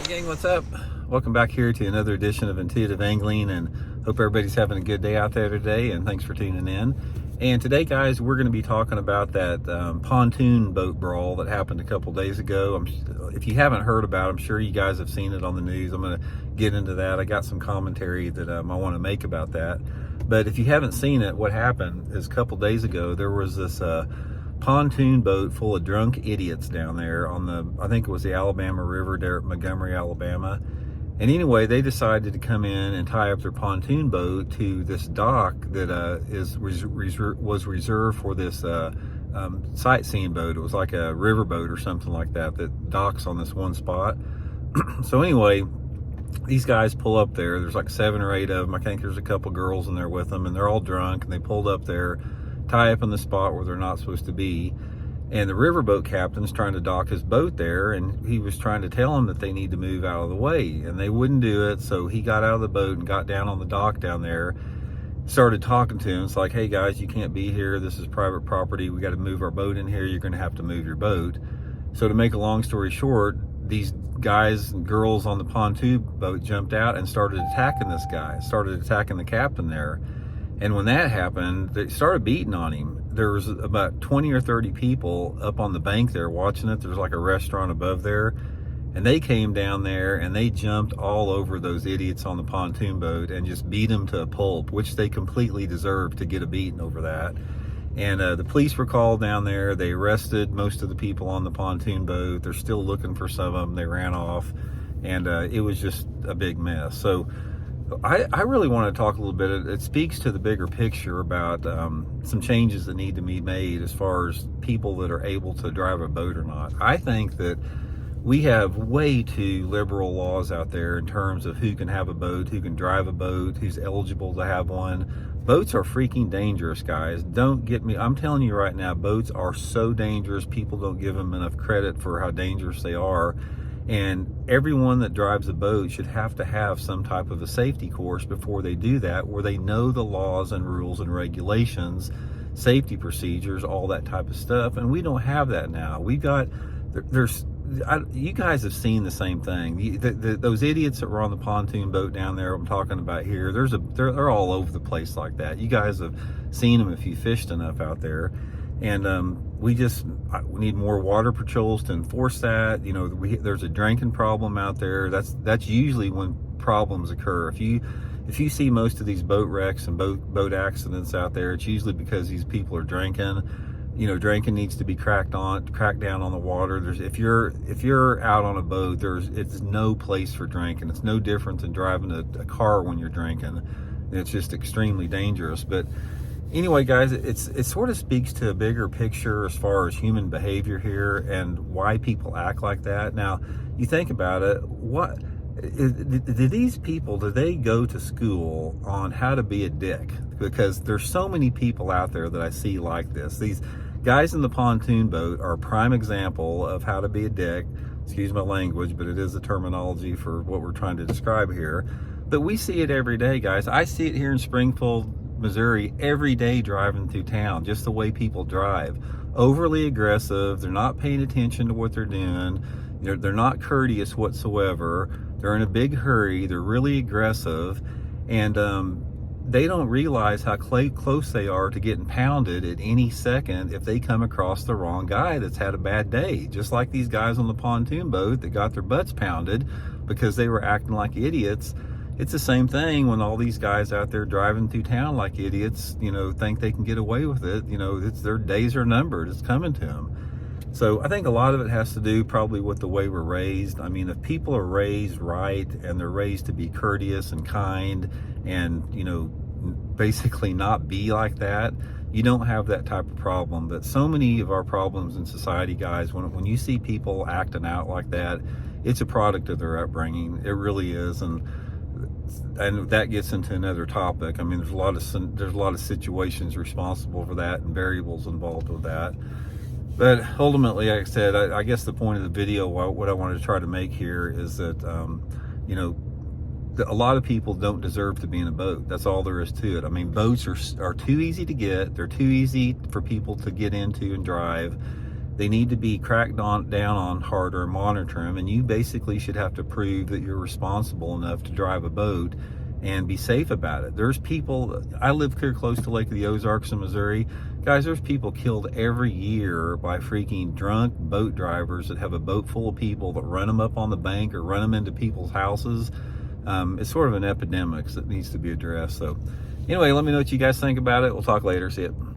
gang, what's up? Welcome back here to another edition of Intuitive Angling, and hope everybody's having a good day out there today, and thanks for tuning in. And today, guys, we're going to be talking about that pontoon boat brawl that happened a couple days ago. If you haven't heard about it, I'm sure you guys have seen it on the news. I'm going to get into that. I got some commentary that I want to make about that. But if you haven't seen it, what happened is a couple days ago, there was this pontoon boat full of drunk idiots down there on I think it was the Alabama River there at Montgomery, Alabama. And anyway, they decided to come in and tie up their pontoon boat to this dock that was reserved for this sightseeing boat. It was like a river boat or something like that docks on this one spot. So anyway, these guys pull up there. There's like 7 or 8 of them. I think there's a couple girls in there with them, and they're all drunk, and they pulled up there, tie up in the spot where they're not supposed to be. And the riverboat captain's trying to dock his boat there, and he was trying to tell them that they need to move out of the way, and they wouldn't do it. So he got out of the boat and got down on the dock down there, started talking to him. It's like, hey guys, you can't be here. This is private property. We got to move our boat in here. You're going to have to move your boat. So to make a long story short, these guys and girls on the pontoon boat jumped out and started attacking this guy, started attacking the captain there. And when that happened, they started beating on him. There was about 20 or 30 people up on the bank there watching it. There's like a restaurant above there. And they came down there and they jumped all over those idiots on the pontoon boat and just beat them to a pulp, which they completely deserved to get a beating over that. And the police were called down there. They arrested most of the people on the pontoon boat. They're still looking for some of them. They ran off. And it was just a big mess. So I really want to talk a little bit. It speaks to the bigger picture about some changes that need to be made as far as people that are able to drive a boat or not. I think that we have way too liberal laws out there in terms of who can have a boat, who can drive a boat, who's eligible to have one. Boats are freaking dangerous, guys. Don't get me. I'm telling you right now, boats are so dangerous. People don't give them enough credit for how dangerous they are. And everyone that drives a boat should have to have some type of a safety course before they do that, where they know the laws and rules and regulations, safety procedures, all that type of stuff. And we don't have that now. You guys have seen the same thing. Those idiots that were on the pontoon boat down there, I'm talking about here, they're all over the place like that. You guys have seen them if you fished enough out there. And we need more water patrols to enforce that. You know, there's a drinking problem out there. That's usually when problems occur. If you see most of these boat wrecks and boat accidents out there, it's usually because these people are drinking. You know, drinking needs to be cracked down on the water. If you're out on a boat, it's no place for drinking. It's no different than driving a car when you're drinking. It's just extremely dangerous. But anyway, guys, it sort of speaks to a bigger picture as far as human behavior here and why people act like that. Now, you think about it, do these people, do they go to school on how to be a dick? Because there's so many people out there that I see like this. These guys in the pontoon boat are a prime example of how to be a dick. Excuse my language, but it is the terminology for what we're trying to describe here. But we see it every day, guys. I see it here in Springfield, Missouri, every day driving through town, just the way people drive. Overly aggressive. They're not paying attention to what they're doing. They're not courteous whatsoever. They're in a big hurry. They're really aggressive. And they don't realize how close they are to getting pounded at any second if they come across the wrong guy that's had a bad day. Just like these guys on the pontoon boat that got their butts pounded because they were acting like idiots. It's the same thing when all these guys out there driving through town like idiots, think they can get away with it. Their days are numbered. It's coming to them. So I think a lot of it has to do probably with the way we're raised. I mean, if people are raised right and they're raised to be courteous and kind and, basically not be like that, you don't have that type of problem. But so many of our problems in society, guys, when you see people acting out like that, it's a product of their upbringing. It really is. And that gets into another topic. I mean, there's a lot of situations responsible for that and variables involved with that. But ultimately, like I said, I guess the point of the video, what I wanted to try to make here is that, a lot of people don't deserve to be in a boat. That's all there is to it. I mean, boats are too easy to get. They're too easy for people to get into and drive. they need to be down on harder, monitor them, and you basically should have to prove that you're responsible enough to drive a boat and be safe about it. There's people, I live here close to Lake of the Ozarks in Missouri. Guys, there's people killed every year by freaking drunk boat drivers that have a boat full of people that run them up on the bank or run them into people's houses. It's sort of an epidemic that needs to be addressed. So anyway, let me know what you guys think about it. We'll talk later. See you.